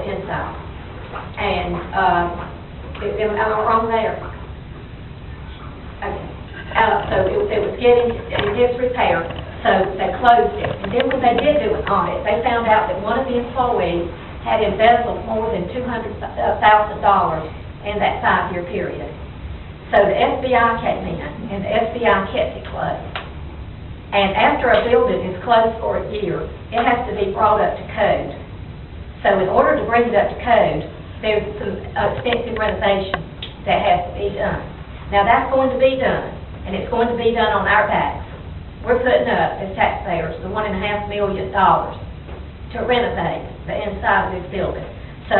inside. And, am I wrong there? Okay. So it was getting in disrepair, so they closed it. And then when they did do an audit, they found out that one of the employees had embezzled more than $200,000 in that 5-year period. So the FBI came in, and the FBI kept it closed. And after a building is closed for a year, it has to be brought up to code. So in order to bring it up to code, there's some extensive renovation that has to be done. Now that's going to be done, and it's going to be done on our backs. We're putting up, as taxpayers, the $1.5 million to renovate the inside of this building. So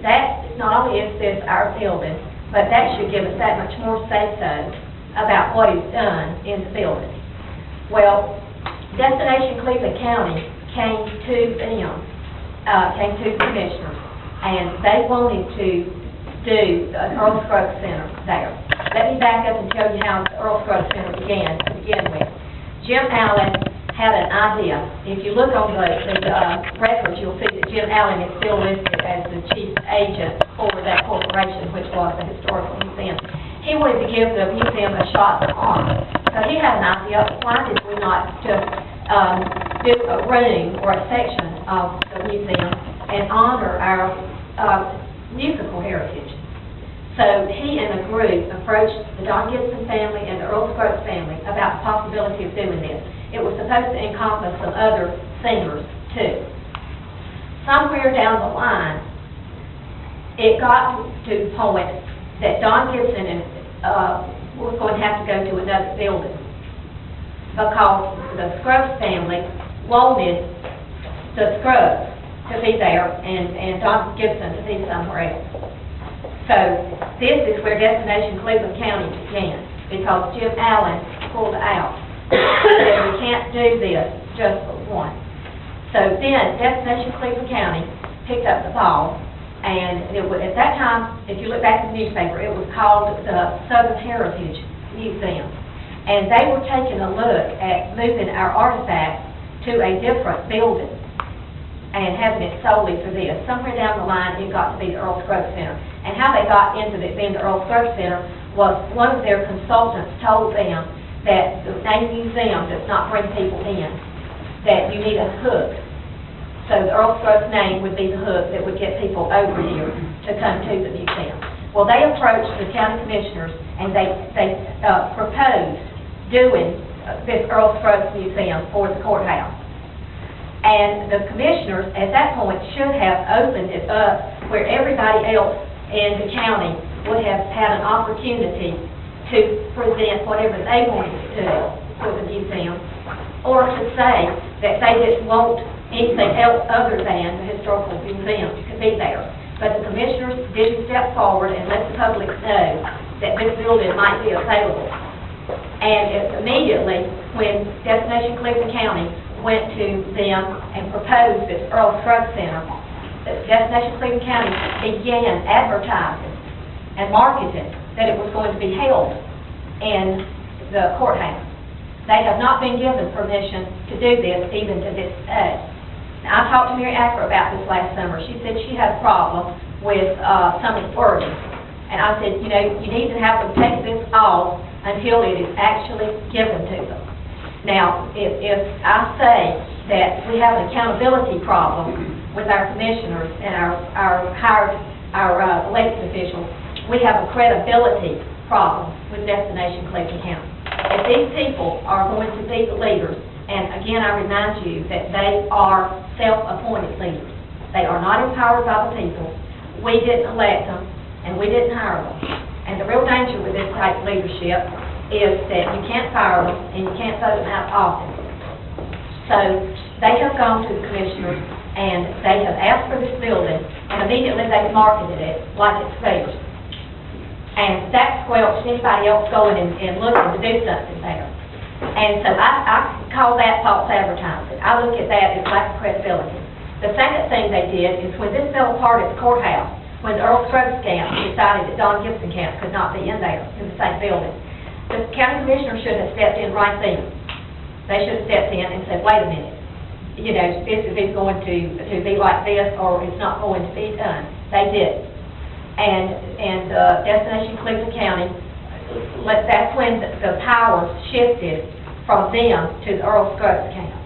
that, not only is this our building, but that should give us that much more say-so about what is done in the building. Well, Destination Cleveland County came to the commissioners, and they wanted to do an Earl Scruggs Center there. Let me back up and tell you how the Earl Scruggs Center began to begin with. Jim Allen had an idea. If you look on the records, you'll see that Jim Allen is still listed as the chief agent for that corporation, which was the Historical Museum. He wanted to give the museum a shot at honor. So he had an idea, why did we not just do a room or a section of the museum and honor our musical heritage? So he and a group approached the Don Gibson family and the Earl Scruggs family about the possibility of doing this. It was supposed to encompass some other singers, too. Somewhere down the line, it got to the point that Don Gibson was going to have to go to another building because the Scruggs family wanted the Scruggs to be there and Don Gibson to be somewhere else. So this is where Destination Cleveland County began, because Jim Allen pulled out. Said we can't do this just for one. So then Destination Cleveland County picked up the ball, and it was, at that time, if you look back in the newspaper, it was called the Southern Heritage Museum. And they were taking a look at moving our artifacts to a different building and having it solely for this. Somewhere down the line, it got to be the Earl Scruggs Center. And how they got into it being the Earl Scruggs Center was one of their consultants told them that the name museum does not bring people in, that you need a hook. So the Earl Scruggs name would be the hook that would get people over here to come to the museum. Well, they approached the county commissioners and they proposed doing this Earl Scruggs Museum for the courthouse. And the commissioners at that point should have opened it up where everybody else in the county would have had an opportunity to present whatever they wanted to do for the museum, or to say that they didn't want anything else other than the historical museum to be there. But the commissioners didn't step forward and let the public know that this building might be available. And immediately, when Destination Cleveland County went to them and proposed this Earl Scruggs Center, Destination Cleveland County began advertising and marketing that it was going to be held in the courthouse. They have not been given permission to do this, even to this day. Now, I talked to Mary Acker about this last summer. She said she had a problem with some of the wording. And I said, you know, you need to have them take this off until it is actually given to them. Now, if I say that we have an accountability problem with our commissioners and our elected officials, we have a credibility problem with Destination Cleveland County. If these people are going to be the leaders, and again I remind you that they are self-appointed leaders. They are not empowered by the people. We didn't elect them, and we didn't hire them. And the real danger with this type of leadership is that you can't fire them and you can't vote them out of office. So they have gone to the commissioners and they have asked for this building, and immediately they've marketed it like it's theirs. And that squelched anybody else going and looking to do something there. And so I call that false advertising. I look at that as lack of credibility. The second thing they did is when this fell apart at the courthouse, when the Earl Scruggs camp decided that Don Gibson camp could not be in there in the same building, the county commissioner should have stepped in right then. They should have stepped in and said, wait a minute, you know, this is going to be like this, or it's not going to be done. They did. And Destination Cleveland County, that's when the power shifted from them to the Earl Scruggs account.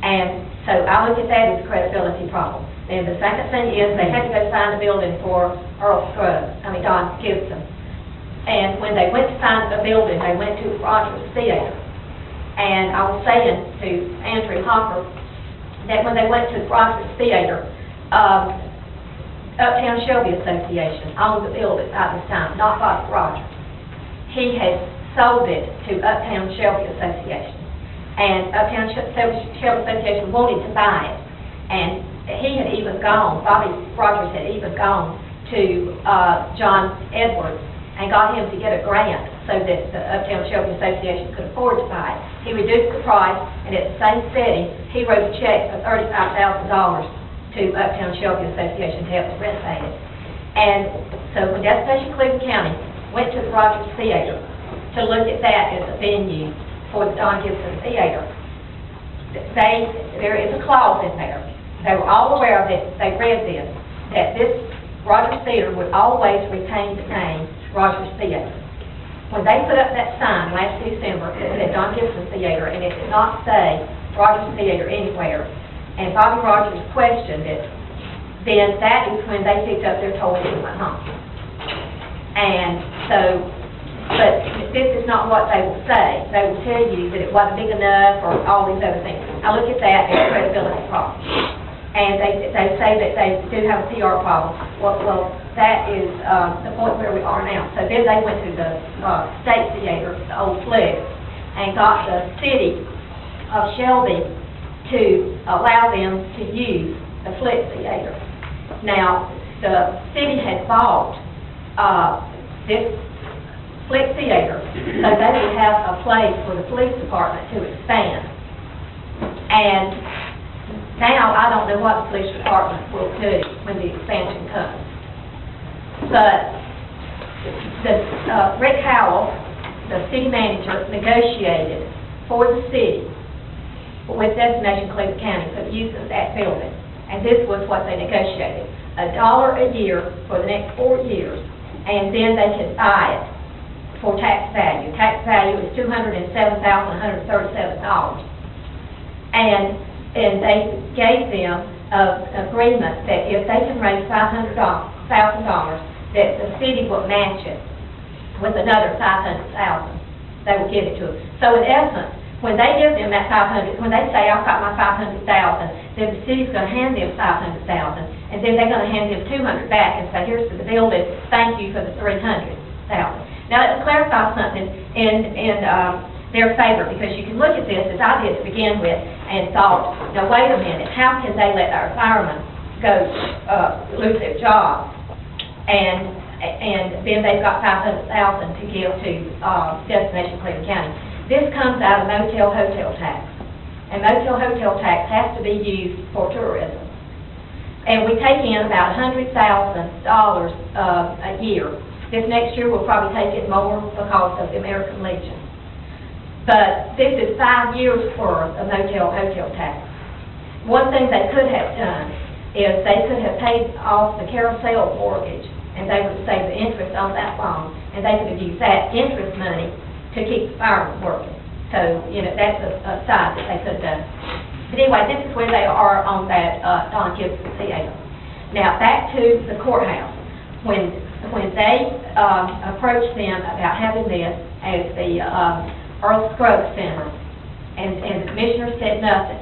And so I look at that as a credibility problem. And the second thing is they had to go sign the building for Don Gibson. And when they went to sign the building, they went to Rogers Theater. And I was saying to Andrew Hopper that when they went to Rogers Theater, Uptown Shelby Association owned the building at this time, not Bobby Rogers. He had sold it to Uptown Shelby Association. And Uptown Shelby Association wanted to buy it. And he had even gone, Bobby Rogers had even gone to John Edwards and got him to get a grant so that the Uptown Shelby Association could afford to buy it. He reduced the price, and at the same setting, he wrote a check for $35,000 to Uptown Shelby Association to help us renovate it. And so when Destination Cleveland County went to the Rogers Theater to look at that as a venue for the Don Gibson Theater, there is a clause in there. They were all aware of it, they read this, that this Rogers Theater would always retain the name Rogers Theater. When they put up that sign last December, it said Don Gibson Theater, and it did not say Rogers Theater anywhere, and Bobby Rogers questioned it, then that is when they picked up their toys and went home. And so, but this is not what they will say. They will tell you that it wasn't big enough or all these other things. I look at that as a credibility problem. And they say that they do have a PR problem. Well, that is the point where we are now. So then they went to the State Theater, the old Flex, and got the city of Shelby to allow them to use the Flex Theater. Now, the city had bought this Flex Theater so they would have a place for the police department to expand. And now, I don't know what the police department will do when the expansion comes. But Rick Howell, the city manager, negotiated for the city with Destination Cleveland County for the use of that building. And this was what they negotiated. $1 a year for the next 4 years, and then they could buy it for tax value. Tax value is $207,137. And they gave them an agreement that if they can raise $500,000, that the city will match it with another $500,000. They will give it to them. So in essence, when they give them that $500,000, when they say, I've got my $500,000, then the city's going to hand them $500,000, and then they're going to hand them $200,000 back and say, here's for the building, thank you for the $300,000. Now, let's clarify something in their favor, because you can look at this, as I did to begin with, and thought, now wait a minute, how can they let our firemen go lose their job? And then they've got $500,000 to give to Destination Cleveland County. This comes out of motel hotel tax, and motel hotel tax has to be used for tourism. And we take in about $100,000 a year. This next year we'll probably take in more because of the American Legion. But this is 5 years worth of motel hotel tax. One thing they could have done is they could have paid off the carousel mortgage, and they would save the interest on that loan, and they could have used that interest money to keep the firemen working. So, you know, that's a side that they could have done. But anyway, this is where they are on that Don Gibson Theater. Now, back to the courthouse. When they approached them about having this as the Earl Scruggs Center, and the commissioner said nothing.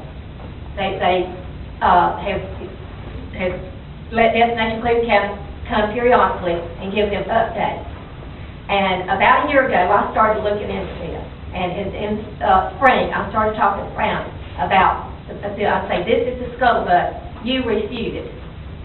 They have let Destination Cleveland County come periodically and give them updates. And about a year ago, I started looking into this. And in spring, I started talking around about, I say, this is the scuttlebutt, you refute it.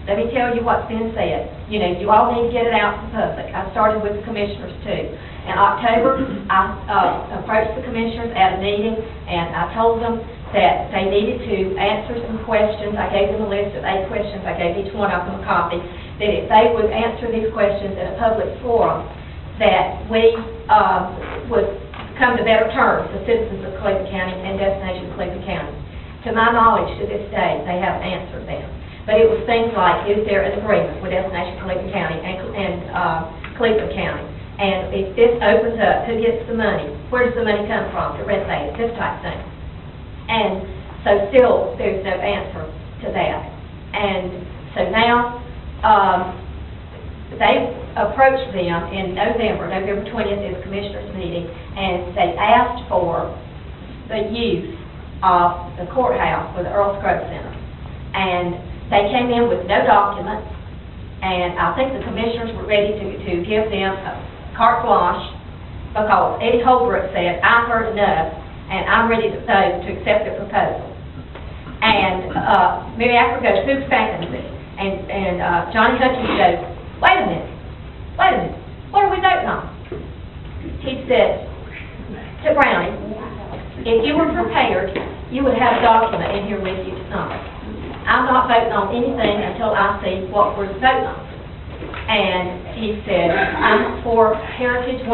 Let me tell you what's been said. You know, you all need to get it out to the public. I started with the commissioners too. In October, I approached the commissioners at a meeting, and I told them that they needed to answer some questions. I gave them a list of 8 questions. I gave each one of them a copy. That if they would answer these questions in a public forum, that we would come to better terms, the citizens of Cleveland County and Destination Cleveland County. To my knowledge, to this day, they haven't answered them. But it was things like, is there an agreement with Destination Cleveland County and Cleveland County? And if this opens up, who gets the money? Where does the money come from to rent that? This type thing. And so still, there's no answer to that. And so now, they approached them in November 20th is Commissioners' meeting, and they asked for the use of the courthouse for the Earl Scruggs Center. And they came in with no documents, and I think the commissioners were ready to give them a carte blanche, because Eddie Holbrook said, I've heard enough, and I'm ready to vote to accept the proposal. And Mary Acker goes, who's backing this? And Johnny Hutchins goes, wait a minute, what are we voting on? He said to Brownie, if you were prepared, you would have a document in here with you tonight. I'm not voting on anything until I see what we're voting on. And he said, I'm for Heritage 150%,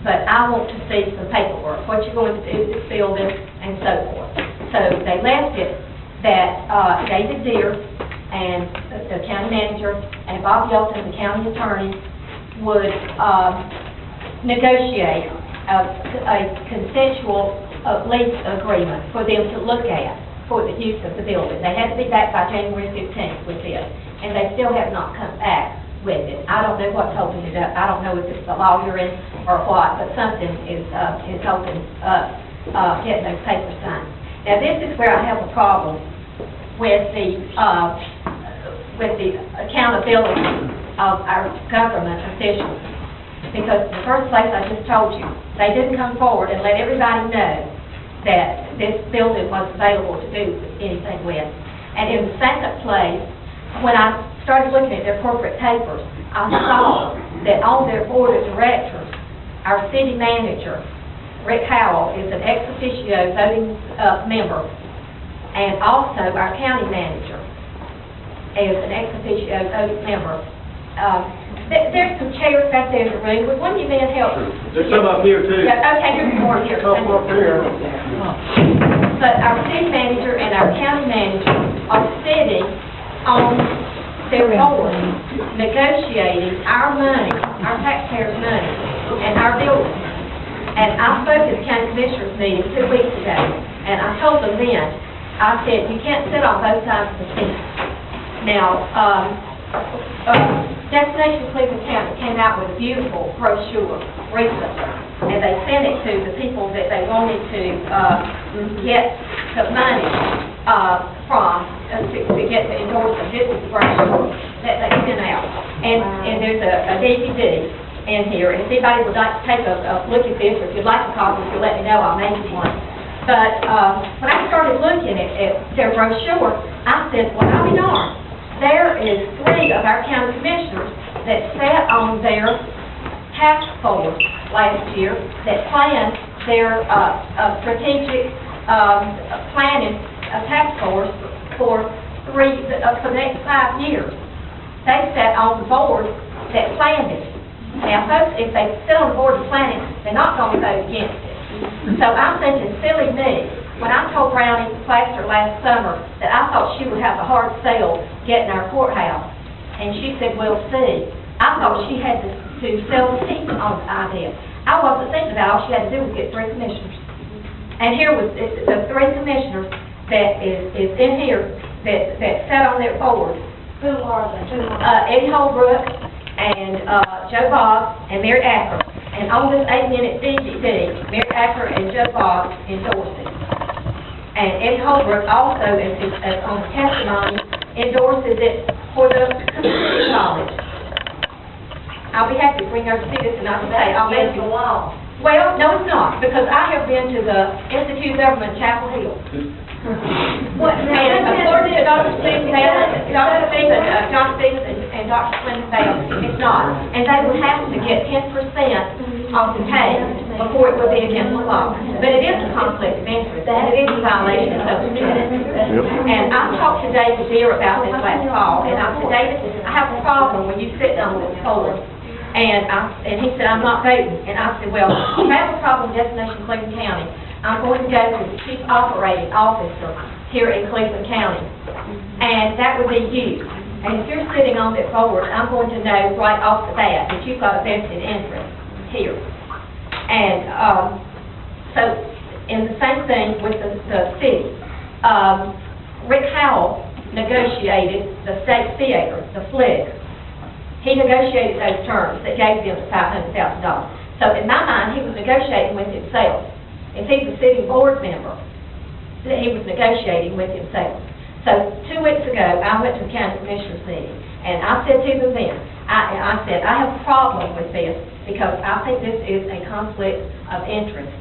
but I want to see some paperwork, what you're going to do with this building, and so forth. So they left it that David Deere and the county manager and Bob Yelton, the county attorney, would negotiate a consensual lease agreement for them to look at for the use of the building. They had to be back by January 15th with this, and they still have not come back with it. I don't know what's holding it up. I don't know if it's the lawyering or what, but something is holding up getting those papers signed. Now, this is where I have a problem with the accountability of our government officials. Because in the first place, I just told you, they didn't come forward and let everybody know that this building was available to do anything with. And in the second place, when I started looking at their corporate papers, I saw that on their board of directors, our city manager, Rick Howell, is an ex officio voting member, and also our county manager is an ex officio voting member. There's some chairs back there in the room. Would one of you men help? There's some up here too. Okay, there's more here. Some up here. But our city manager and our county manager are sitting on their board, negotiating our money, our taxpayers' money, and our building. And I spoke at the county commissioners meeting 2 weeks ago, and I told them then, I said, you can't sit on both sides of the fence. Now, Destination Cleveland County came out with a beautiful brochure recently, and they sent it to the people that they wanted to get the money from to get the endorsement. This is the brochure that they sent out, and there's a DVD in here. And if anybody would like to take a look at this, or if you'd like a copy, if you let me know, I'll make you one. But when I started looking at their brochure, I said, well, I'll be darned. There is 3 of our county commissioners that sat on their task force last year that planned their strategic planning task force for the next 5 years. They sat on the board that planned it. Now, folks, if they sit on the board of planning, they're not going to vote against it. So I'm thinking, silly me. When I told Brownie Plaster last summer that I thought she would have a hard sell getting our courthouse, and she said, we'll see. I thought she had to sell the team on the idea. I wasn't thinking about all she had to do was get 3 commissioners. And here was the 3 commissioners that is in here that sat on their board. Who are they? Eddie Holbrook and Joe Bob and Mary Acker. And on this 8-minute DVD, Mary Acker and Joe Bob endorsed it. And Eddie Holbrook also, as on testimony, endorses it for the community college. I'll be happy to bring her to see this tonight today. I'll make you. Wow. Well, no, it's not, because I have been to the Institute of Government, Chapel Hill. And according to Dr. Stephen Bell, John Stevens and Dr. Clinton Bell, it's not. And they would have to get 10% of the pay before it would be against the law. But it is a conflict of interest, and it is a violation of Social Security. And I talked to David Deere about this last fall, and I said, David, I have a problem when you sit on this board. And he said, I'm not voting. And I said, well, you have a problem with Destination Cleveland County, I'm going to go to the Chief Operating Officer here in Cleveland County, and that would be you. And if you're sitting on this board, I'm going to know right off the bat that you've got a vested interest here. And so, and the same thing with the city. Rick Howell negotiated the state theater, the FLIG. He negotiated those terms that gave them the $500,000. So in my mind, he was negotiating with himself. If he's a sitting board member, that he was negotiating with himself. So 2 weeks ago, I went to the county commissioners meeting, and I said to them then, I said, I have a problem with this because I think this is a conflict of interest.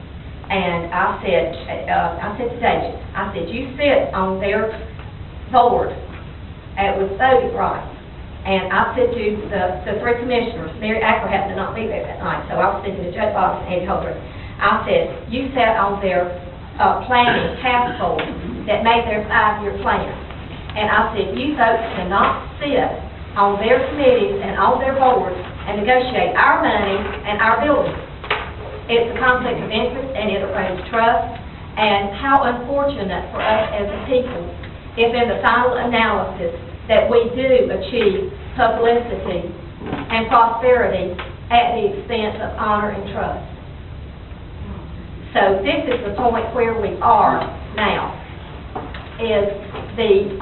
And I said to David, I said, you sit on their board, and it was voted right. And I said to the 3 commissioners, Mary Acker happened to not be there that night, so I was speaking to Judge Boggs and Andy Holder. I said, you sat on their planning task force that made their 5-year plan. And I said, you folks cannot sit on their committees and on their boards and negotiate our money and our buildings. It's a conflict of interest, and it erodes trust. And how unfortunate for us as a people if in the final analysis that we do achieve publicity and prosperity at the expense of honor and trust. So this is the point where we are now, is the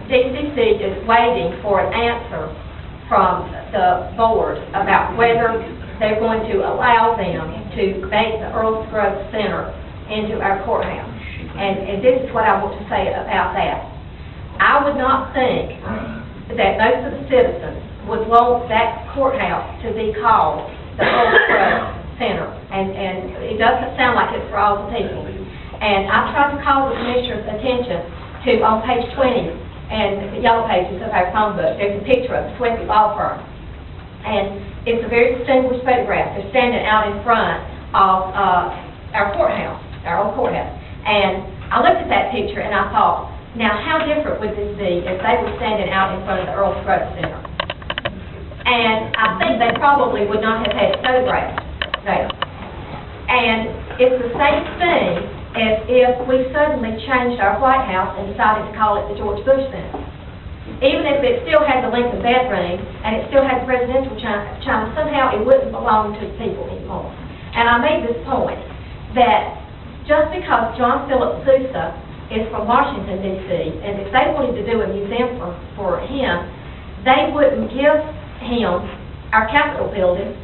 DCC is waiting for an answer from the board about whether they're going to allow them to make the Earl Scruggs Center into our courthouse. And this is what I want to say about that. I would not think that most of the citizens would want that courthouse to be called the Earl Scruggs Center. And it doesn't sound like it's for all the people. And I tried to call the commissioner's attention to, on page 20, and the yellow pages of our phone book, there's a picture of the Swift Law Firm. And it's a very distinguished photograph. They're standing out in front of our courthouse, our old courthouse. And I looked at that picture and I thought, now how different would this be if they were standing out in front of the Earl Scruggs Center? And I think they probably would not have had photographs there. And it's the same thing as if we suddenly changed our White House and decided to call it the George Bush Center. Even if it still had the Lincoln bedroom and it still had the presidential chime, somehow it wouldn't belong to the people anymore. And I made this point that just because John Philip Sousa is from Washington, D.C., and if they wanted to do a museum for him, they wouldn't give him our Capitol building.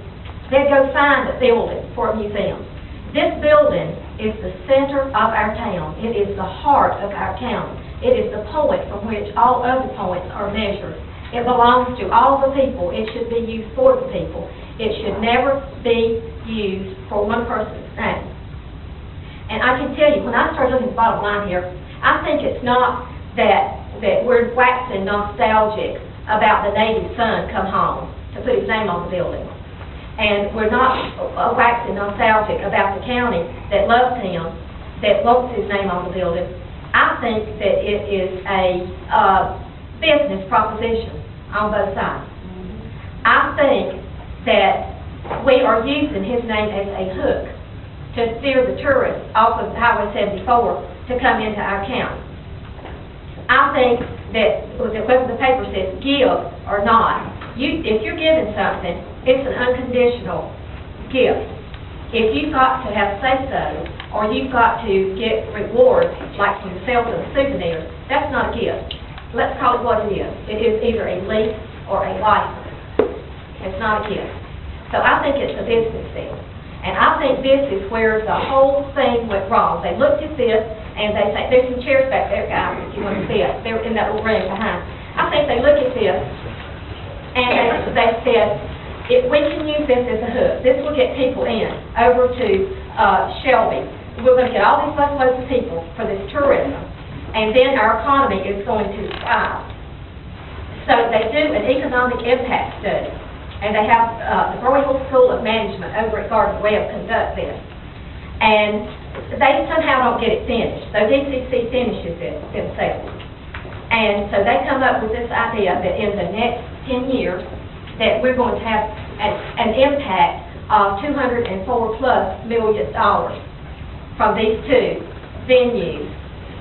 They'd go find a building for a museum. This building is the center of our town. It is the heart of our county. It is the point from which all other points are measured. It belongs to all the people. It should be used for the people. It should never be used for one person's name. And I can tell you, when I started looking at the bottom line here, I think it's not that we're waxing nostalgic about the Navy son come home to put his name on the building. And we're not waxing nostalgic about the county that loves him, that wants his name on the building. I think that it is a business proposition on both sides. I think that we are using his name as a hook to steer the tourists off of Highway 74 to come into our county. I think that whether the paper says give or not, if you're giving something, it's an unconditional gift. If you've got to have say-so, or you've got to get rewards, like you sell some souvenirs, that's not a gift. Let's call it what it is. It is either a lease or a license. It's not a gift. So I think it's a business deal. And I think this is where the whole thing went wrong. They looked at this, and they say, there's some chairs back there, guys, if you want to see it. They're in that little room behind. I think they look at this, and they said, if we can use this as a hook, this will get people in over to Shelby. We're going to get all these busloads of people for this tourism, and then our economy is going to thrive. So they do an economic impact study, and they have the Royal School of Management over at Garden Web conduct this. And they somehow don't get it finished, so DCC finishes it themselves. And so they come up with this idea that in the next 10 years, that we're going to have an impact of $204+ million from these two venues,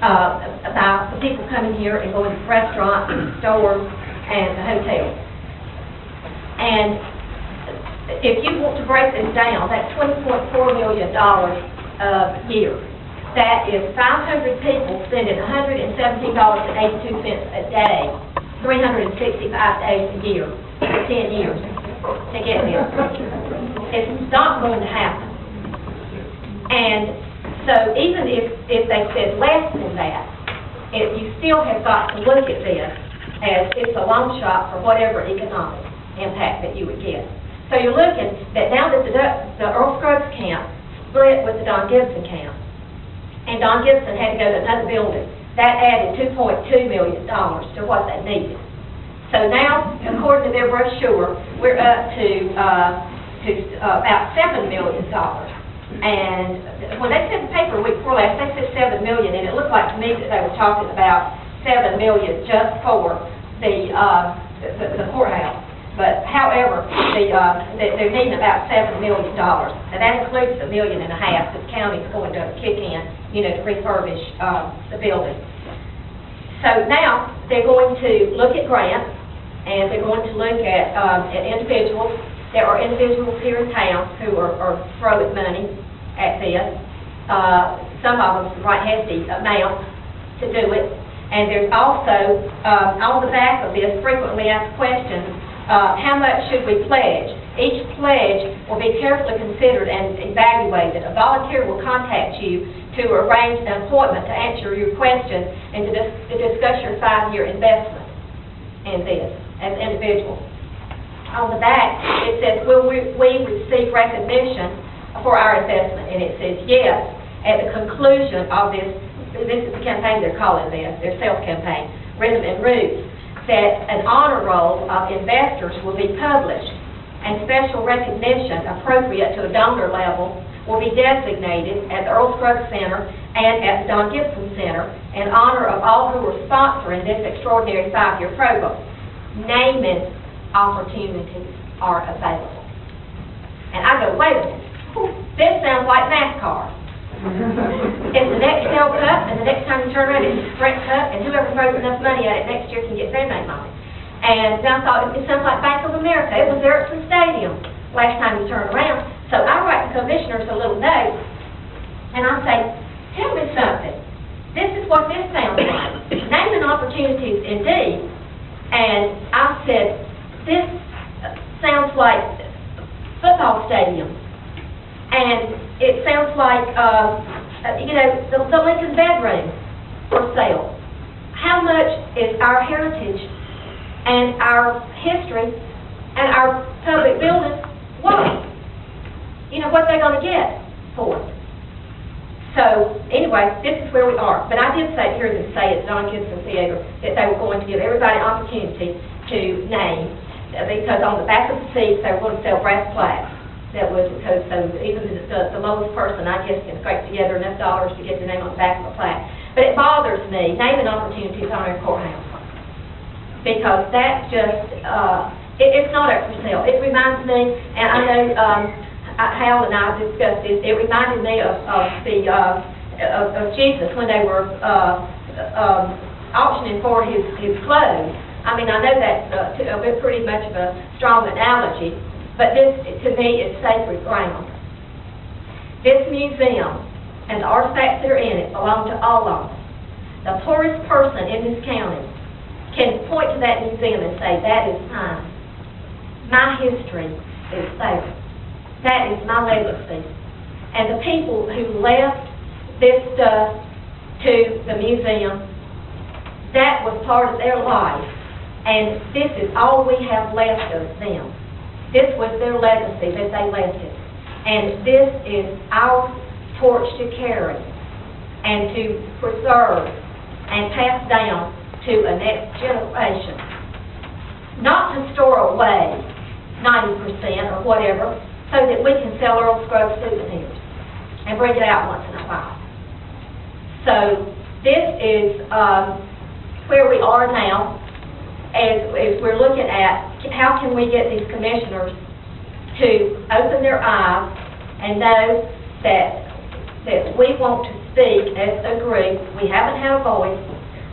about the people coming here and going to restaurants, stores, and the hotels. And if you want to break this down, that's $20.4 million a year. That is 500 people spending $117.82 a day, 365 days a year, for 10 years to get this. It's not going to happen. And so even if they said less than that, you still have got to look at this as it's a long shot for whatever economic impact that you would get. So you're looking that now that the Earl Scruggs camp split with the Don Gibson camp, and Don Gibson had to go to another building, that added $2.2 million to what they needed. So now, according to their brochure, we're up to about $7 million. And when they sent the paper a week before last, they said $7 million, and it looked like to me that they were talking about $7 million just for the courthouse. But however, they're needing about $7 million. Now that includes the $1.5 million that the county's going to kick in, to refurbish the building. So now they're going to look at grants, and they're going to look at individuals. There are individuals here in town who are throwing money at this. Some of them right hefty amounts to do it. And there's also, on the back of this, frequently asked questions, how much should we pledge? Each pledge will be carefully considered and evaluated. A volunteer will contact you to arrange an appointment to answer your questions and to discuss your 5-year investment in this as individuals. On the back, it says, will we receive recognition for our investment? And it says, yes. At the conclusion of this is the campaign they're calling this, their sales campaign, Rhythm and Roots, that an honor roll of investors will be published, and special recognition appropriate to a donor level will be designated at the Earl Scruggs Center and at the Don Gibson Center in honor of all who are sponsoring this extraordinary 5-year program. Naming opportunities are available. And I go, wait a minute, this sounds like NASCAR. It's the next Shell Cup, and the next time you turn around, it's the Sprint Cup, and whoever throws enough money at it next year can get their name on it. And I thought, it sounds like Bank of America. It was Erickson Stadium last time you turned around. So I write the commissioners a little note, and I say, tell me something. This is what this sounds like. Naming opportunities indeed. And I said, this sounds like football stadiums. And it sounds like, the Lincoln bedroom for sale. How much is our heritage and our history and our public buildings worth? What they're going to get for it. So, anyway, this is where we are. But I did hear them say at Don Gibson Theater that they were going to give everybody an opportunity to name, because on the back of the seats they were going to sell brass plaques. That was because so even the lowest person, I guess, can scrape together enough dollars to get their name on the back of a plaque. But it bothers me, naming opportunities on our courthouse, because that's just, it's not up for sale. It reminds me, and I know Hal and I discussed this, it reminded me of Jesus when they were auctioning for his clothes. I mean, I know that's pretty much of a strong analogy, but this, to me, is sacred ground. This museum and the artifacts that are in it belong to all of us. The poorest person in this county can point to that museum and say, that is mine. My history is there. That is my legacy. And the people who left this stuff to the museum, that was part of their life. And this is all we have left of them. This was their legacy that they left it. And this is our torch to carry and to preserve and pass down to a next generation. Not to store away 90% or whatever, so that we can sell Earl Scruggs souvenirs and bring it out once in a while. So this is where we are now, as we're looking at how can we get these commissioners to open their eyes and know that that we want to speak as a group. We haven't had a voice.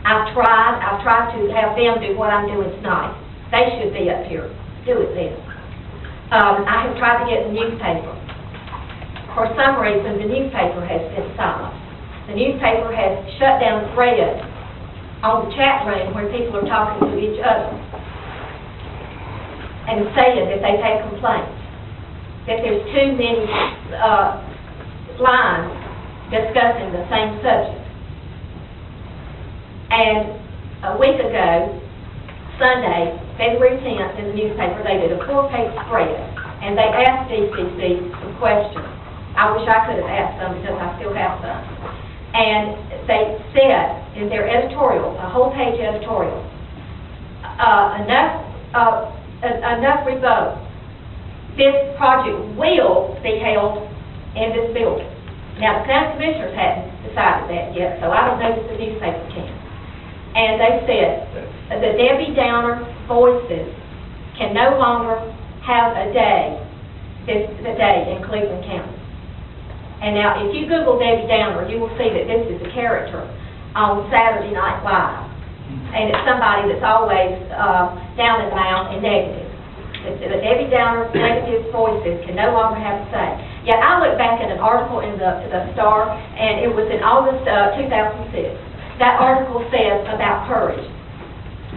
I've tried to have them do what I'm doing tonight. They should be up here, do it then. I have tried to get the newspaper. For some reason, the newspaper has been silent. The newspaper has shut down the thread on the chat room where people are talking to each other and saying that they've had complaints, that there's too many lines discussing the same subject. And a week ago, Sunday, February 10th, in the newspaper, they did a 4-page spread, and they asked DCC some questions. I wish I could have asked some because I still have some. And they said in their editorial, a whole-page editorial, enough revote. This project will be held in this building. Now, the county commissioners hadn't decided that yet, so I don't know if the newspaper can. And they said the Debbie Downer voices can no longer have a day in Cleveland County. And now, if you Google Debbie Downer, you will see that this is a character on Saturday Night Live. And it's somebody that's always down in the mouth and negative. The Debbie Downer negative voices can no longer have a say. Yet I looked back at an article in the Star, and it was in August 2006. That article says about courage.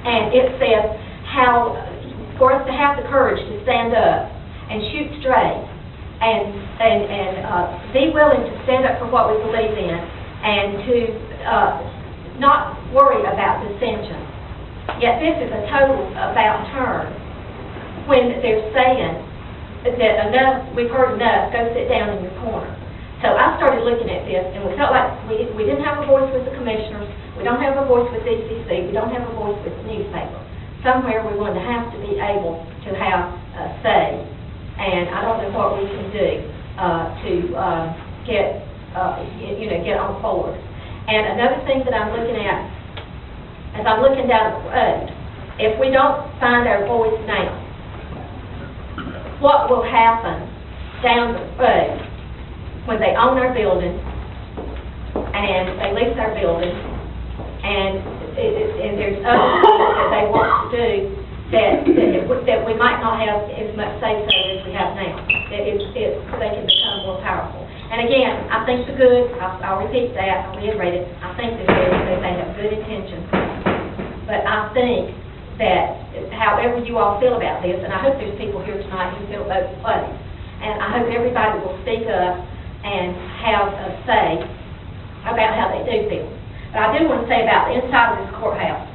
And it says how, for us to have the courage to stand up and shoot straight and be willing to stand up for what we believe in and to not worry about dissension. Yet this is a total about turn when they're saying that enough, we've heard enough, go sit down in your corner. So I started looking at this, and we felt like we didn't have a voice with the commissioners, we don't have a voice with DCC, we don't have a voice with the newspaper. Somewhere we're going to have to be able to have a say, and I don't know what we can do to get on forward. And another thing that I'm looking at, as I'm looking down the road, if we don't find our voice now, what will happen down the road when they own our building and they lease our building and there's other things that they want to do that we might not have as much say-so as we have now. They can become more powerful. And again, I think the good, I'll repeat that, I'll reiterate it, I think the good, they have good intentions. But I think that however you all feel about this, and I hope there's people here tonight who feel both ways, and I hope everybody will speak up and have a say about how they do feel. But I do want to say about the inside of this courthouse.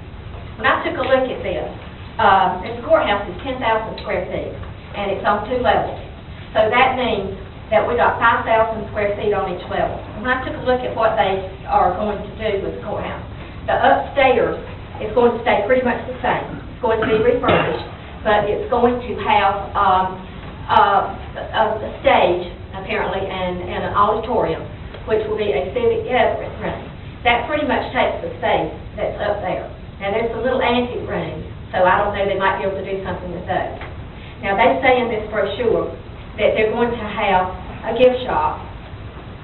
When I took a look at this courthouse is 10,000 square feet, and it's on 2 levels. So that means that we got 5,000 square feet on each level. And when I took a look at what they are going to do with the courthouse, the upstairs is going to stay pretty much the same. It's going to be refurbished, but it's going to have a stage, apparently, and an auditorium, which will be a civic gathering room. That pretty much takes the space that's up there. Now, there's some little antique rooms, so I don't know, they might be able to do something with those. Now, they say in this brochure that they're going to have a gift shop.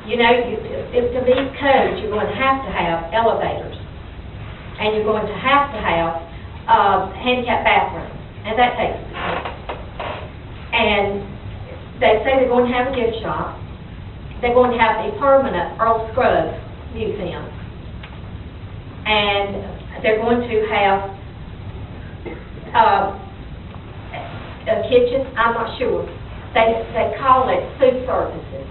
You know, to meet codes, you're going to have elevators. And you're going to have handicap bathrooms, and that takes time. And they say they're going to have a gift shop. They're going to have a permanent Earl Scruggs museum. And they're going to have a kitchen, I'm not sure. They call it food services.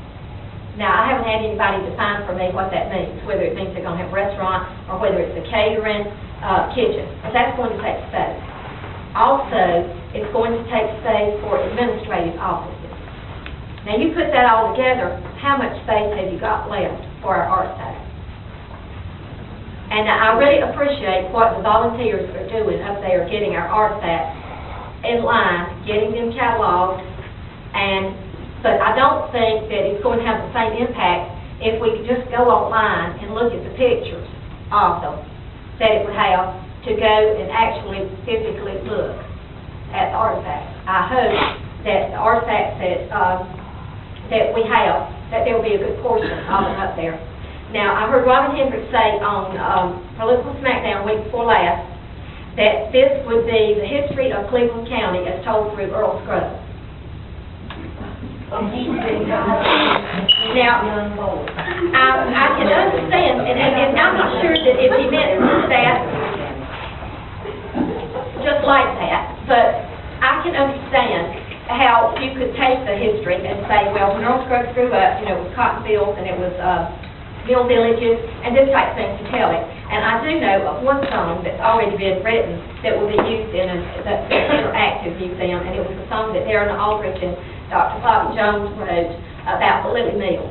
Now, I haven't had anybody define for me what that means, whether it means they're going to have a restaurant or whether it's a catering kitchen. But that's going to take space. Also, it's going to take space for administrative offices. Now, you put that all together, how much space have you got left for our artifacts? And I really appreciate what the volunteers are doing up there, getting our artifacts in line, getting them cataloged, but I don't think that it's going to have the same impact if we could just go online and look at the pictures of them that it would have to go and actually physically look at the artifacts. I hope that the artifacts that we have that there will be a good portion of it up there. Now, I heard Robin Hendricks say on Political Smackdown week before last that this would be the history of Cleveland County as told through Earl Scruggs. Now, I can understand, and I'm not sure that if he meant that just like that, but I can understand how you could take the history and say, well, when Earl Scruggs grew up, it was cotton fields and it was mill villages and this type of thing to tell it. And I do know of one song that's already been written that will be used in the interactive museum, and it was a song that Darren Aldrich and Dr. Bobby Jones wrote about the Lily Mill.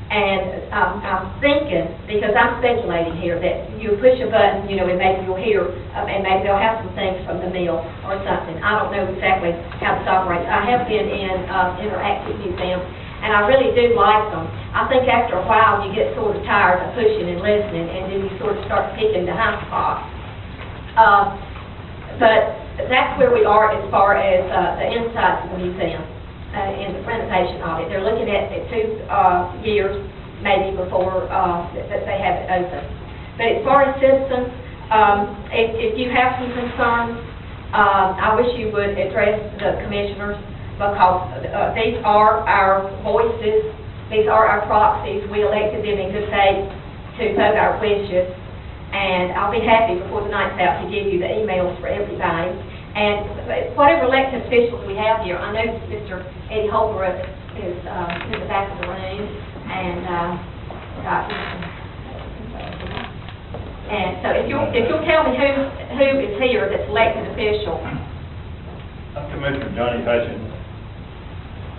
And I'm thinking, because I'm speculating here, that you push a button, and maybe you'll hear, and maybe they'll have some things from the mill or something. I don't know exactly how this operates. I have been in interactive museums, and I really do like them. I think after a while you get sort of tired of pushing and listening, and then you sort of start picking the high spots. But that's where we are as far as the inside of the museum. In the presentation of it. They're looking at 2 years, maybe, before that they have it open. But as far as citizens, if you have some concerns, I wish you would address the commissioners, because these are our voices, these are our proxies. We elected them in good faith to vote our wishes, and I'll be happy before the night's out to give you the emails for everybody. And whatever elected officials we have here, I know Mr. Eddie Holbrook is in the back of the room, and so if you'll tell me who is here that's elected official. I'm Commissioner Johnny Hutchins,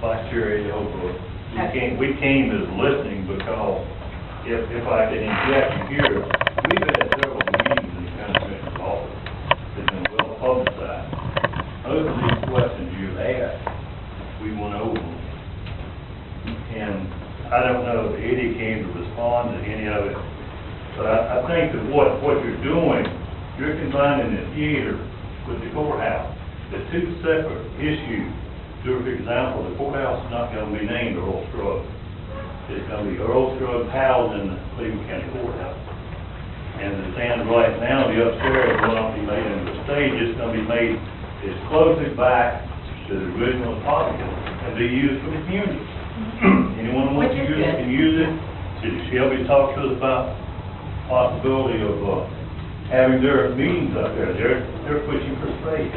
Vice Chair Eddie Holbrook. We came as listening because if I can inject here, we've had several meetings in the county commissioner's office. It's been well publicized. Most of these questions you've asked, we went over them. And I don't know if Eddie came to respond to any of it, but I think that what you're doing, you're combining the theater with the courthouse. The two separate issues. For example, the courthouse is not going to be named Earl Scruggs. It's going to be Earl Scruggs housed in the Cleveland County Courthouse. And as it stands right now, the upstairs will not be made into a stage. It's going to be made as closely back to the original apartment and be used for the community. Anyone who wants to use it can use it. Shelby talked to us about possibility of having their meetings up there. They're pushing for space.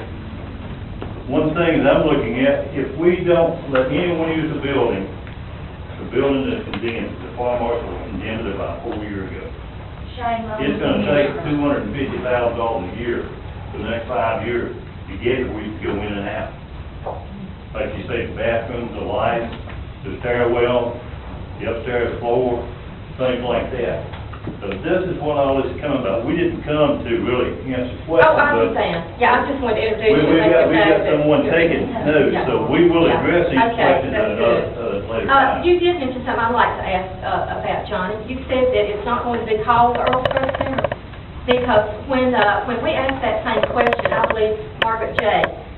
One thing that I'm looking at, if we don't let anyone use the building is condemned. The fire marshal condemned it about 4 years ago. It's going to take $250,000 a year for the next 5 years to get it where you can go in and out. Like you say, the bathrooms, the lights, the stairwell, the upstairs floor, things like that. So this is what all this is coming about. We didn't come to really answer questions. Oh, I understand. Yeah, I just wanted to introduce you. We got someone taking notes, so we will address these questions at another later time. You did mention something I'd like to ask about, Johnny. You said that it's not going to be called the Earl Scruggs Center, because when we asked that same question, I believe Margaret J.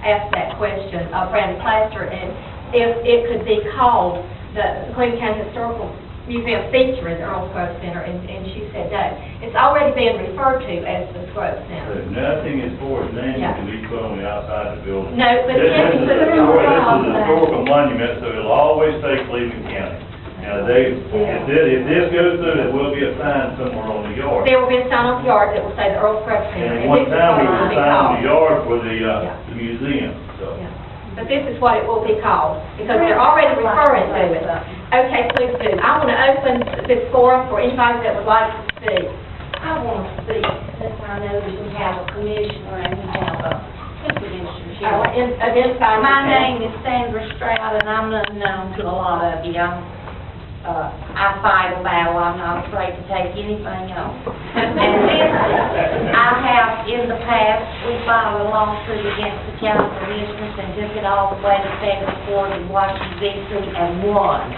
asked that question of Brandon Plaster, and if it could be called the Cleveland County Historical Museum featuring the Earl Scruggs Center, and she said no. It's already been referred to as the Scruggs Center. There's nothing as far as names can be put on the outside of the building. No, but This is a historical monument, so it'll always say Cleveland County. Now, if this goes through, there will be a sign somewhere on the yard. There will be a sign on the yard that will say the Earl Scruggs Center. And one time, we were a sign on the yard for the museum, so. Yeah. But this is what it will be called, because they're already referring to it. Okay, please do. I want to open this forum for anybody that would like to speak. I want to speak, since I know that we have a commissioner and we have a commissioner. Identify My yourself. name is Sandra Stroud, and I'm unknown to a lot of you. I fight a battle. I'm not afraid to take anything on. And this, I have in the past, we filed a lawsuit against the county commissioners and took it all the way to federal court in Washington, D.C. and won.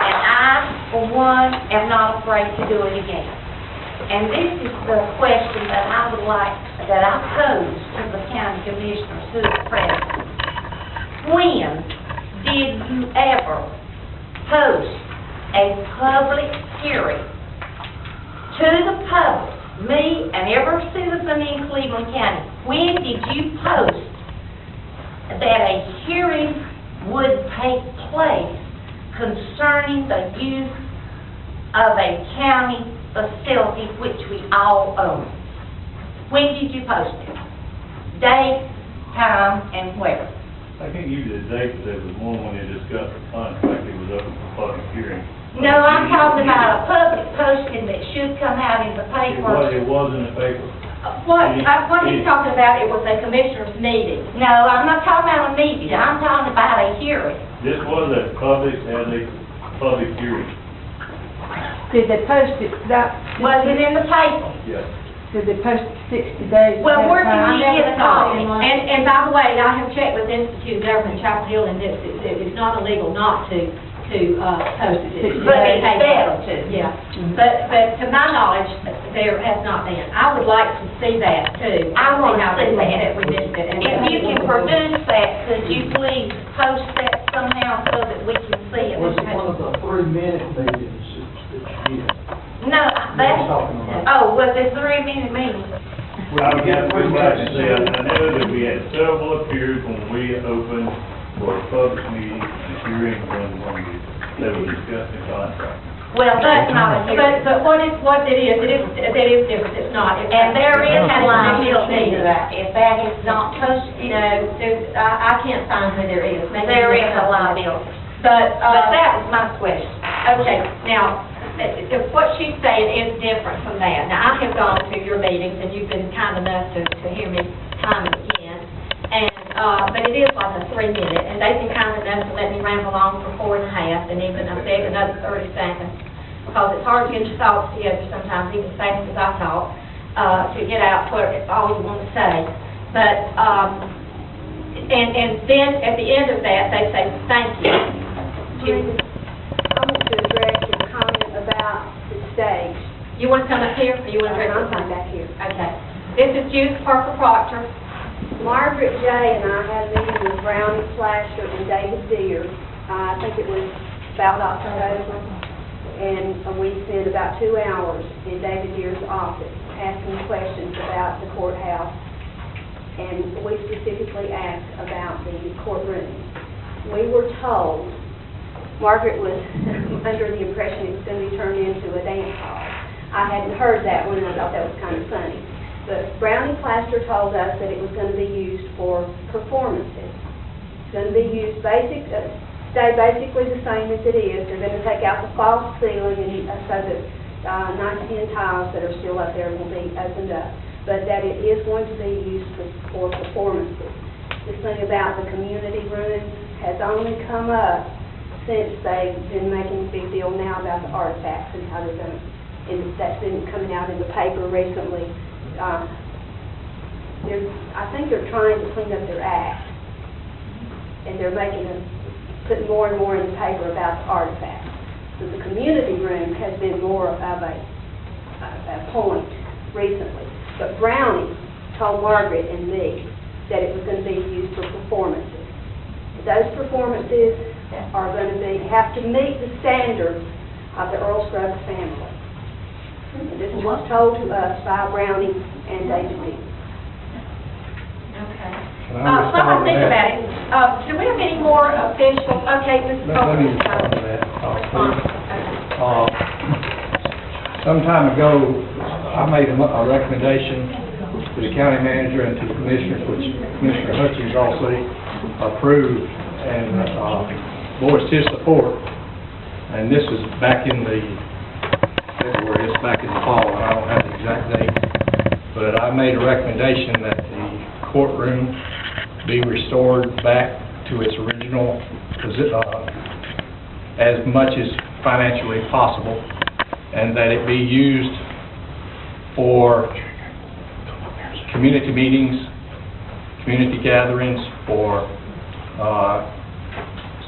And I, for one, am not afraid to do it again. And this is the question that I would like, that I pose to the county commissioners who are present. when did you ever post a public hearing to the public, me and every citizen in Cleveland County? When did you post that a hearing would take place concerning the use of a county facility which we all own? When did you post it? Date, time, and where? I can't give you the date, but there was one when they discussed the contract, it was up for public hearing. No, I'm talking about a public posting that should come out in the paper. It was in the paper. What he's talking about, it was a commissioners meeting. No, I'm not talking about a meeting, I'm talking about a hearing. This was a public hearing. Did they post it, Was it in the paper? Yes. did they post it 60 days? Well, where can ahead of we time? get a copy? And by the way, I have checked with the Institute of Government Chapel Hill, and it's not illegal not to post it. But it's better to. Yeah, but to my knowledge, there has not been. I would like to see that too. I want to how see they that. we missed it. If you can produce that, could you please post that somehow so that we can see it? Was it one of the 3-minute meetings that you did? No, that's, talking about? oh, was it 3-minute meeting? I would have to like to say, I know that we had several appears when we opened for a public meeting, and hearing when they were discussing contract. Well, that's not a hearing. But what it is different, it's not. And there is a liability to that, if that is not posted. You know, I can't find where there is. Maybe There is a there's liability. But that was my question. okay, now, what she's saying is different from that. Now, I have gone to your meetings, and you've been kind enough to hear me time and again, and, but it is like a 3-minute, and they've been kind enough to let me ramble on for 4.5, and even I beg another 30 seconds, because it's hard to get your thoughts together sometimes, even as fast as I talk, to get out what all you want to say. But, and then at the end of that, they say, thank you. I want to address your comment about the stage. You want to come up here, or you want to address I'm this? back here. Okay. This is Judith Parker Proctor. Margaret J. and I had a meeting with Brownie Flasher and David Deere. I think it was about October, and we spent about 2 hours in David Deere's office asking questions about the courthouse, and we specifically asked about the courtroom. We were told, Margaret was under the impression it was going to be turned into a dance hall. I hadn't heard that one, and I thought that was kind of funny. But Brownie Plaster told us that it was going to be used for performances. It's going to be used stay basically the same as it is. They're going to take out the false ceiling and so that nice tin tiles that are still up there will be opened up. But that it is going to be used for performances. This thing about the community room has only come up since they've been making a big deal now about the artifacts and how they're going to, and that's been coming out in the paper recently. I think they're trying to clean up their act, and they're putting more and more in the paper about the artifacts. So the community room has been more of a point recently. But Brownie told Margaret and me that it was going to be used for performances. Those performances are going to have to meet the standards of the Earl Scruggs family. This was told to us by Brownie and David Deere. Okay. Can Let I me respond to think that? about it. Do we have any more official, okay, Mrs. Let me Copeland. respond to that. Respond. Okay. Some time ago, I made a recommendation to the county manager and to the commissioners, which Commissioner Hutchins also approved and voiced his support. And this is back in the February, it's back in the fall, and I don't have the exact date. But I made a recommendation that the courtroom be restored back to its original, as much as financially possible, and that it be used for community meetings, community gatherings, for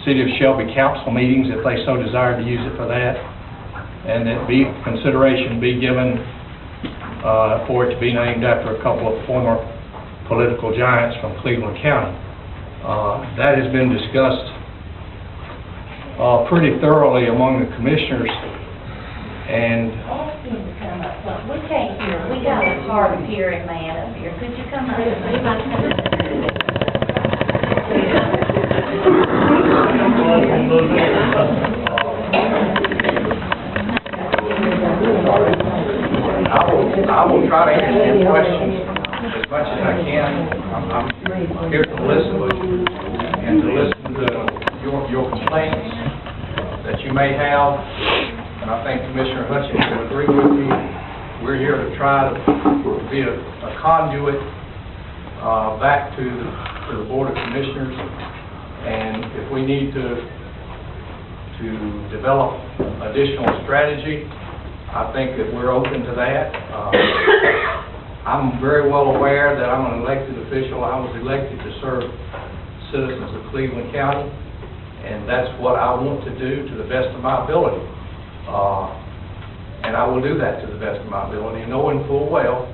City of Shelby Council meetings, if they so desire to use it for that, and that consideration be given for it to be named after a couple of former political giants from Cleveland County. That has been discussed pretty thoroughly among the commissioners, and Ask him to come up front. We can't hear, we got a hard of hearing man up here. Could you come up? I will try to answer your questions as much as I can. I'm here to listen and to listen to your complaints that you may have, and I think Commissioner Hutchins will agree with me. We're here to try to be a conduit back to the Board of Commissioners, and if we need to develop additional strategy, I think that we're open to that. I'm very well aware that I'm an elected official. I was elected to serve citizens of Cleveland County, and that's what I want to do to the best of my ability. And I will do that to the best of my ability, knowing full well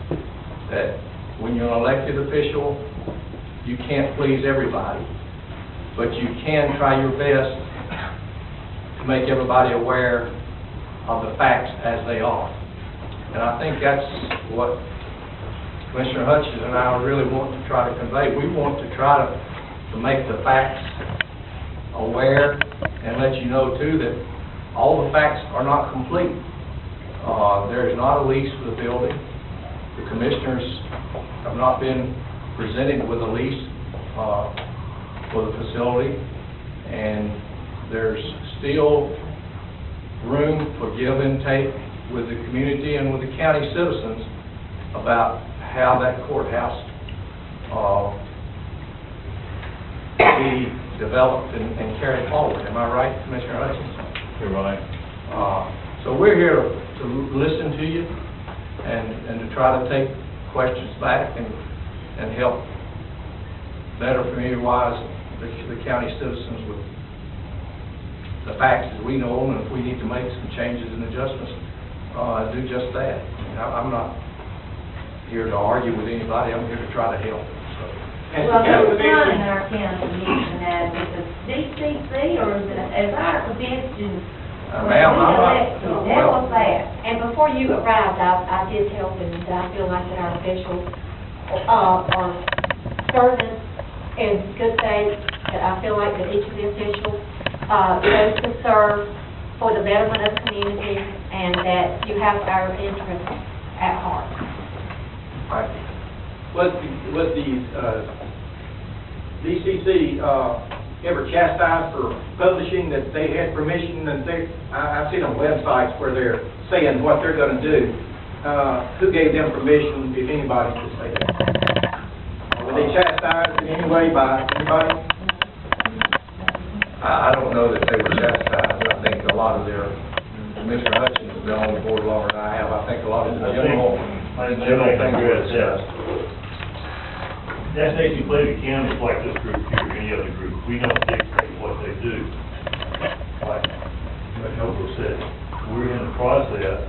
that when you're an elected official, you can't please everybody, but you can try your best to make everybody aware of the facts as they are. And I think that's what Commissioner Hutchins and I really want to try to convey. We want to try to make the facts aware and let you know too that all the facts are not complete. There is not a lease for the building. The commissioners have not been presented with a lease for the facility, and there's still room for give and take with the community and with the county citizens about how that courthouse be developed and carried forward. Am I right, Commissioner Hutchins? You're right. So we're here to listen to you and to try to take questions back and help better familiarize the county citizens with the facts as we know them, and if we need to make some changes and adjustments, do just that. I'm not here to argue with anybody. I'm here to try to help. So. Well, who's running our county commission as, is it DCC or is it, as our position? Ma'am, I'm not. That was that. And before you arrived, I did tell them that I feel like that our officials are serving in good faith, that I feel like that each of the officials goes to serve for the betterment of the community, and that you have our interests at heart. Thank you. Was the DCC ever chastised for publishing that they had permission, and I've seen on websites where they're saying what they're going to do. Who gave them permission, if anybody, to say that? Were they chastised in any way by anybody? I don't know that they were chastised. I think a lot of their, Mr. Hutchins has been on the board longer than I have. I think a lot of the general things were assessed. That's actually Cleveland County is like this group here, or any other group. We don't dictate what they do. Like Noble said, we're in the process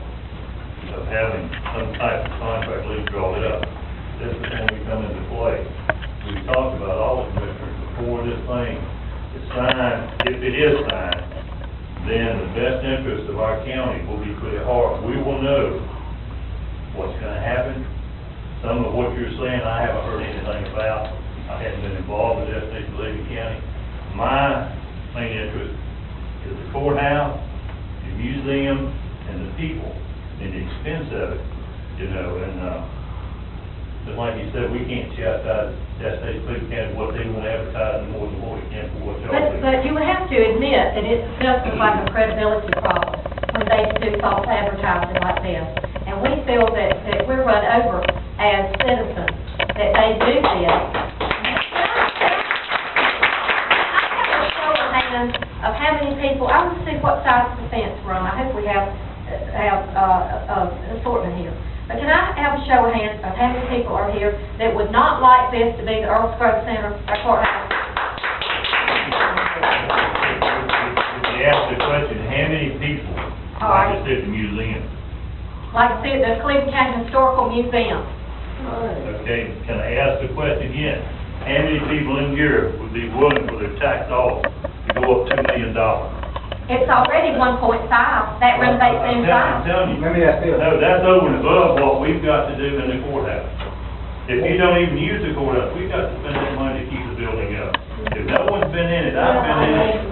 of having some type of contract lease drawn up. This is when we come into play. We talked about all the commissioners before this thing is signed. If it is signed, then the best interest of our county will be put at heart. We will know what's going to happen. Some of what you're saying, I haven't heard anything about. I haven't been involved with that Levy County. My main interest is the courthouse, the museum, and the people, and the expense of it, you know, and, just like you said, we can't chastise Levy County what they want to advertise more than what we can for what y'all do. But you would have to admit that it does look like a credibility problem when they do false advertising like this. And we feel that we're run over as citizens, that they do this. I have a show of hands of how many people, I want to see what side of the fence we're on. I hope we have assortment here. But can I have a show of hands of how many people are here that would not like this to be the Earl Scruggs Center, our courthouse? You asked the question, how many people like to sit in the museum? Like the Cleveland County Historical Museum. Okay, can I ask the question again? how many people in here would be willing for their tax dollars to go up $2 million? It's already 1.5, that renovates the I'm inside. telling you. Let me ask this. No, that's over and above what we've got to do in the courthouse. If you don't even use the courthouse, we've got to spend that money to keep the building up. If no one's been in it, I've been in it.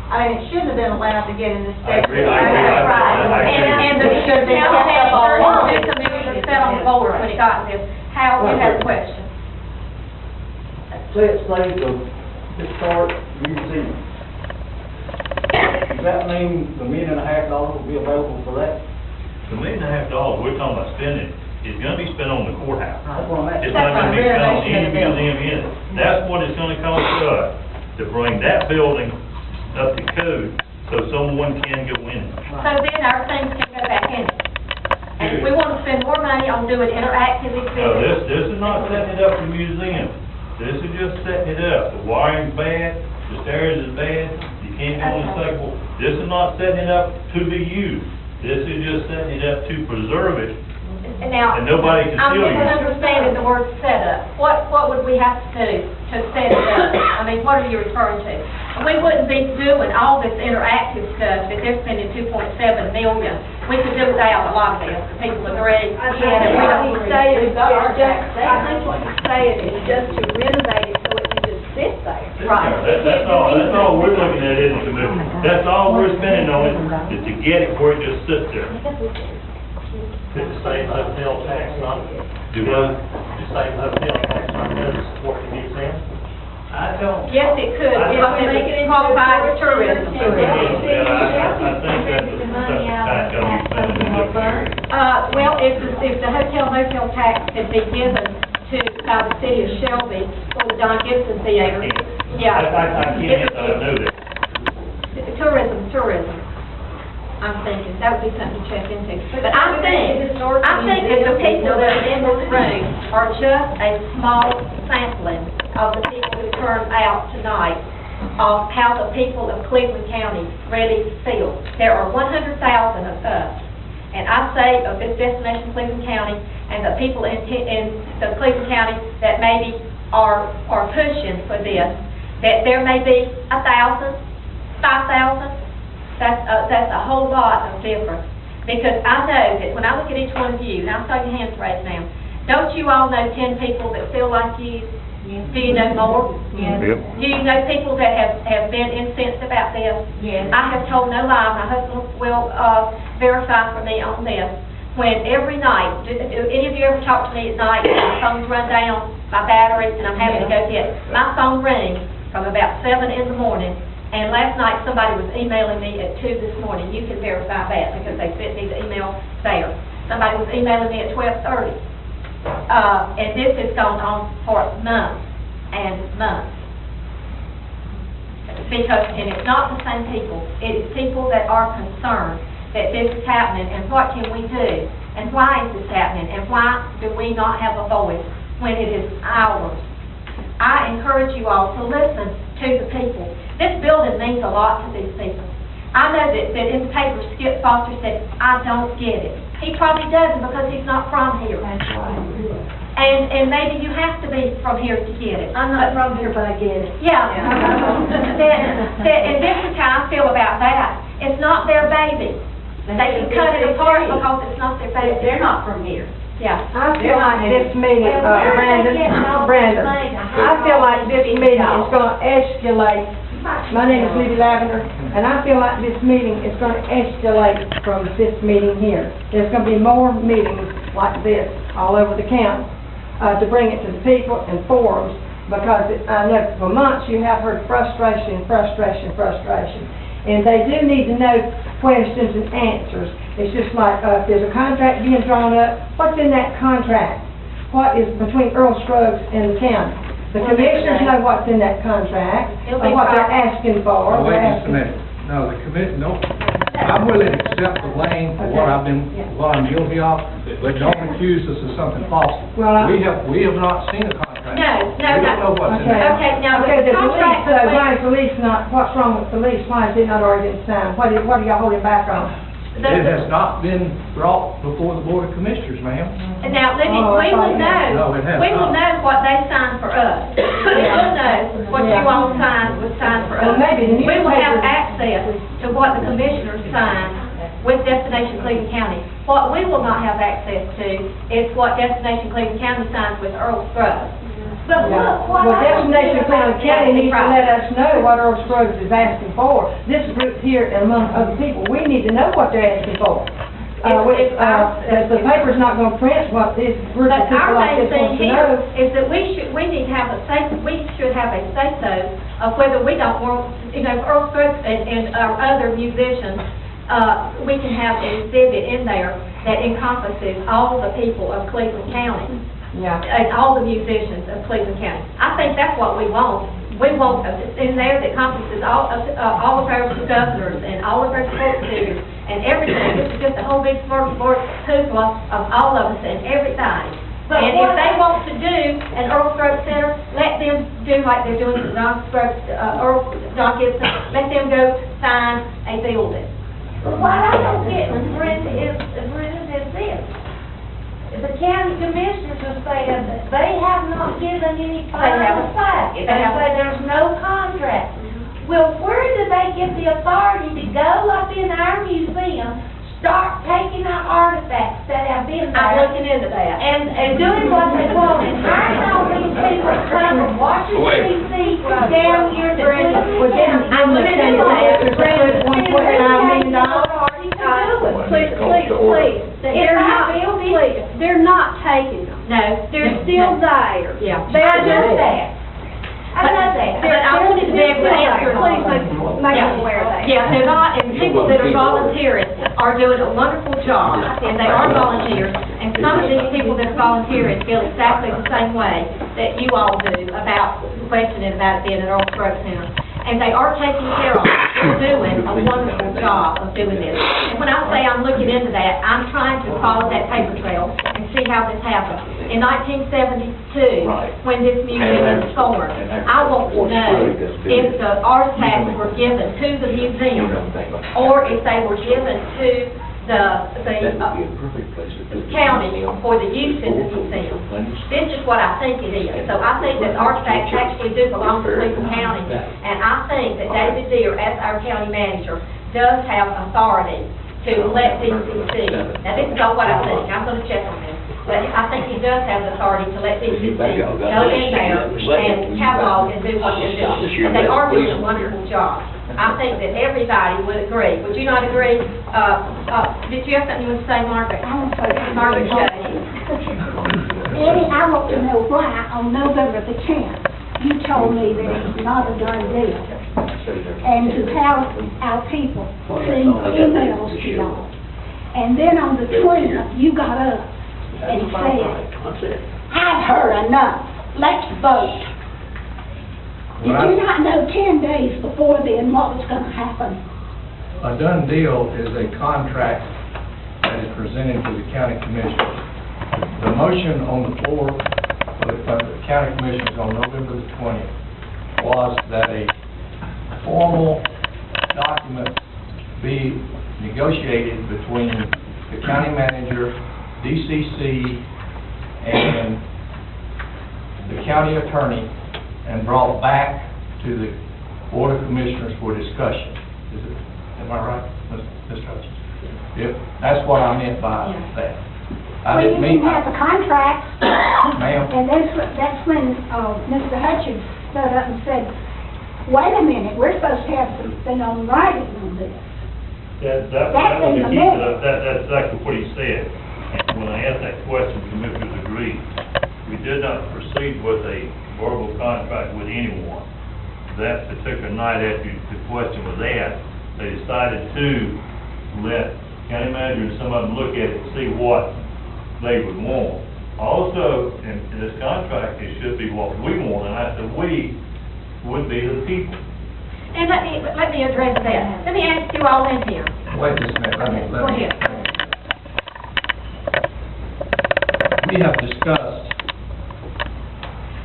I mean, it shouldn't have been allowed to get in this I state. agree. And the town manager and the commissioner sat on the board when it got this. Hal, you have a question? Say it stays a historic museum. Does that mean the $1.5 million will be available for that? The $1.5 million we're talking about spending is gonna be spent on the courthouse. That's what I'm It's asking. not gonna be spent on any Renovation of the building. museum in it. That's what it's gonna cost us to bring that building up to code so someone can go in it. So then our things can go back in. And if we want to spend more money on doing interactive No, exhibits, this is not setting it up for museum. This is just setting it up. The wiring's bad, the stairs is bad, you can't go in the second floor. This is not setting it up to be used. This is just setting it up to preserve it, and now, and nobody can I'm steal you. misunderstanding the word setup. What would we have to do to set it up? I mean, what are you referring to? We wouldn't be doing all this interactive stuff that they're spending $2.7 million. We could do without a lot of this. People agree. I think that we what don't he's agree. saying is just to renovate it so it can just sit there. Right. That's all we're looking at in the committee. That's all we're spending on it, is to get it where it just sits there. Could the same hotel tax not, Do what? the same hotel tax not go to support the museum? I don't. Yes, it could, if we make it qualified for tourism. Yeah, I think that's a tax gonna be spending in different areas. Well, if the hotel motel tax could be given to, by the city of Shelby for the Don Gibson Theater, yeah. I can't, know that. Tourism. I'm thinking, that would be something to check into. But I think that the people that are in this room are just a small sampling of the people who turned out tonight, of how the people of Cleveland County really feel. There are 100,000 of us, and I say of this destination Cleveland County, and the people in the Cleveland County that maybe are pushing for this, that there may be 1,000, 5,000, that's a whole lot of difference. Because I know that when I look at each one of you, and I saw your hands raised now, don't you all know 10 people that feel like you? Do you know more? Yes. Do you know people that have been incensed about this? Yes. I have told no lie, my husband will verify for me on this. When every night, do any of you ever talk to me at night, and my phone's run down, my battery, and I'm having to go get it? My phone rings from about 7 in the morning, and last night somebody was emailing me at 2 this morning. You can verify that because they sent me the email there. Somebody was emailing me at 12:30. And this has gone on for months and months. Because, and it's not the same people, it is people that are concerned that this is happening, and what can we do? And why is this happening? And why do we not have a voice when it is ours? I encourage you all to listen to the people. This building means a lot to these people. I know that in the paper, Skip Foster said, I don't get it. He probably doesn't because he's not from here. That's right. And maybe you have to be from here to get it. I'm not from here, but I get it. Yeah. And this is how I feel about that. It's not their baby. They can cut it apart because it's not their baby. They're not from here. Yeah. I feel like this meeting, Brandon, I feel like this meeting is gonna escalate. My name is Libby Lavender, and I feel like this meeting is gonna escalate from this meeting here. There's gonna be more meetings like this all over the county, to bring it to the people and forums, because I know for months you have heard frustration. And they do need to know questions and answers. It's just like, if there's a contract being drawn up, what's in that contract? What is between Earl Scruggs and the county? The commissioners know what's in that contract, or what they're asking for. Wait just a minute. No, I'm willing to accept the blame for what I'm guilty of, but don't accuse us of something false. Well, We have not seen a contract. No. We don't know what's in there. Okay, now Okay, the the police, contract why is police not, what's wrong with police? Why is it not already been signed? What are y'all holding back on? It has not been brought before the Board of Commissioners, ma'am. And now, let me, Oh, we will know, No, it has we will not. know what they signed for us. We will know what you all signed for Well, us. maybe the We will have newspapers- access to what the commissioners signed with Destination Cleveland County. What we will not have access to is what Destination Cleveland County signs with Earl Scruggs. But look, what Well, I don't Destination get Cleveland about County needs to Right. let us know what Earl Scruggs is asking for. This group here, among other people, we need to know what they're asking for. The paper's not gonna print what this group of But people our like main this thing wants to here know. is that we should have a say-so of whether we don't want, Earl Scruggs and our other musicians, we can have an exhibit in there that encompasses all the people of Cleveland County. Yeah. And all the musicians of Cleveland County. I think that's what we want. We want in there that encompasses all of our governors and all of our sports figures and everything. This is just a whole big smorgasbord hoopla of all of us and everything. But And if they want to do an Earl Scruggs Center, let them do like they're doing for John Gibson, let them go sign a building. What I don't get, Brenda, is this. The county commissioners are saying that they have not given any final haven't. say. They haven't. say there's no contract. Well, where do they get the authority to go up in our museum, start taking our artifacts that have been I'm there, looking into that. and doing what they want, and hiring all these people to come from Washington DC down here to Well, Cleveland then, County? I'm gonna tell you that, there's $1.9 million. Please, They're not taking them. No, They're still there. Yeah. I know that. I know that. But I wanted to be able to answer. Please make them aware of that. Yeah, they're not, and people that are volunteering are doing a wonderful job, and they are volunteers. And some of these people that are volunteering feel exactly the same way that you all do about questioning about it being an Earl Scruggs Center. And they are taking care of it. They're doing a wonderful job of doing this. And when I say I'm looking into that, I'm trying to follow that paper trail and see how this happened. In 1972, when this museum was formed, I want to know if the artifacts were given to the museum or if they were given to the county for the use in the museum. This is what I think it is. So I think that artifacts actually do belong to Cleveland County, and I think that David Deere, as our county manager, does have authority to let these be seen. Now, this is all what I think. I'm gonna check on this. But I think he does have the authority to let these be seen, go in there and catalog and do what they're doing. And they are doing a wonderful job. I think that everybody would agree. Would you not agree? Did you have something you want to say, Margaret? Margaret Shea. Eddie, I want to know why on November the 10th, you told me that it's not a done deal. And to have our people send emails to y'all. And then on the 20th, you got up and said, I've heard enough, let's vote. Did you not know 10 days before then what was gonna happen? A done deal is a contract that is presented to the county commissioners. The motion on the floor of the county commissioners on November the 20th was that a formal document be negotiated between the county manager, DCC, and the county attorney, and brought back to the Board of Commissioners for discussion. Am I right, Mr. Hutchins? Yep, that's what I meant by that. I We didn't mean, didn't have a contract, ma'am, and that's when, Mr. Hutchins stood up and said, wait a minute, we're supposed to have something on writing on this. That That's was in the the key, minutes. that's exactly what he said. And when I asked that question, commissioners agreed. We did not proceed with a verbal contract with anyone. That particular night after the question was asked, they decided to let county manager and some of them look at it and see what they would want. Also, in this contract, it should be what we want, and I said, we would be the people. And let me address that. Let me ask you all in here. wait just a minute, let me. Go ahead. We have discussed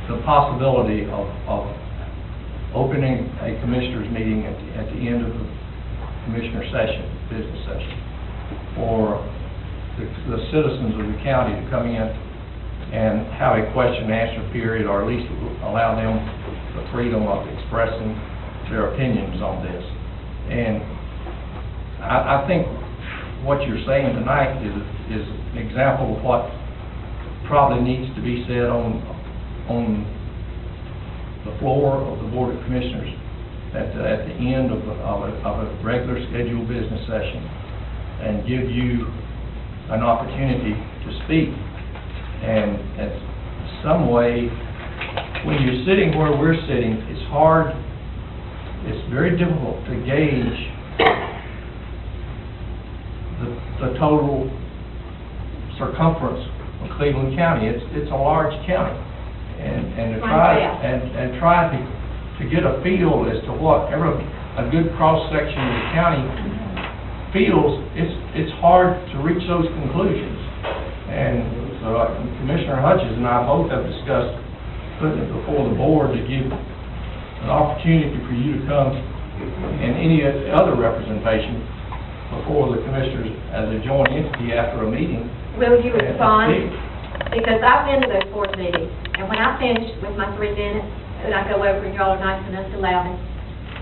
the possibility of opening a commissioners meeting at the end of the commissioner session, business session. for the citizens of the county to come in and have a question and answer period, or at least allow them the freedom of expressing their opinions on this. And I think what you're saying tonight is an example of what probably needs to be said on the floor of the Board of Commissioners at the end of a regular scheduled business session, and give you an opportunity to speak. And in some way, when you're sitting where we're sitting, it's very difficult to gauge the total circumference of Cleveland County. It's a large county. And to try to get a feel as to what a good cross-section of the county feels, it's hard to reach those conclusions. And so Commissioner Hutchins and I both have discussed putting it before the board to give an opportunity for you to come and any other representation before the commissioners as a joint entity after a meeting. Will you respond? Because I've been to those board meetings, and when I finish with my 3 minutes, and I go over and y'all are nice enough to allow me,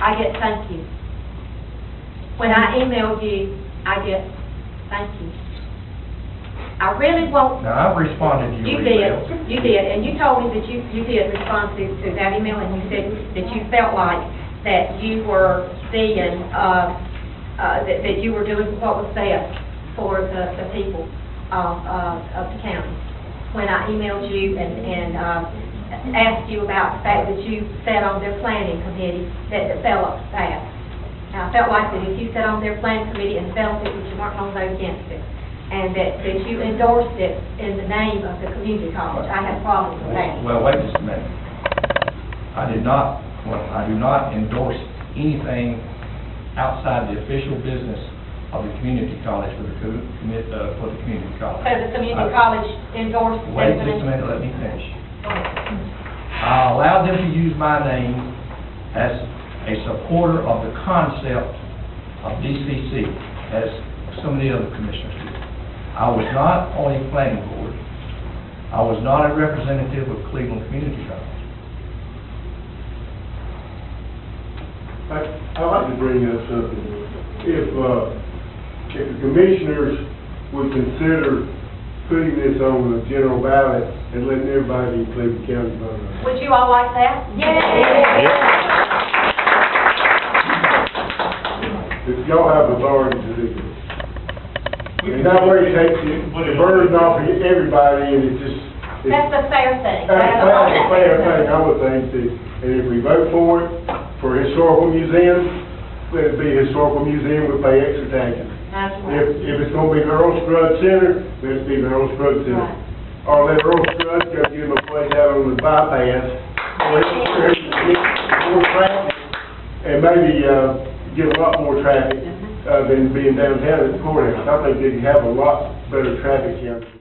I get thank you. When I email you, I get thank you. I really won't. Now, I've responded to your emails. You did, and you told me that you did respond to that email, and you said that you felt like that you were seeing, that you were doing what was best for the people of the county. When I emailed you and asked you about the fact that you sat on their planning committee that developed that. Now, I felt like that if you sat on their planning committee and developed it, that you weren't going to vote against it, and that you endorsed it in the name of the community college. I had problems with that. Well, wait just a minute. I do not endorse anything outside the official business of the community college for the community college. So the community college endorsed it. Wait just a minute, let me finish. I allowed them to use my name as a supporter of the concept of DCC, as some of the other commissioners did. I was not on a planning board. I was not a representative of Cleveland Community College. I'd like to bring up something. If the commissioners would consider putting this on the general ballot and letting everybody in Cleveland County vote on it. Would you all like that? If y'all have authority to do this. And that way it takes the burden off of everybody, and it's just... That's a fair thing. That's a fair thing, I would think, too. And if we vote for it, for historical museums, let it be a historical museum, we pay extra taxes. That's right. If it's gonna be the Earl Scruggs Center, let it be the Earl Scruggs Center. Right. Or let Earl Scruggs go give them a place out on the bypass, where it's more traffic, and maybe, get a lot more traffic, than being downtown at the courthouse. I think they can have a lot better traffic count.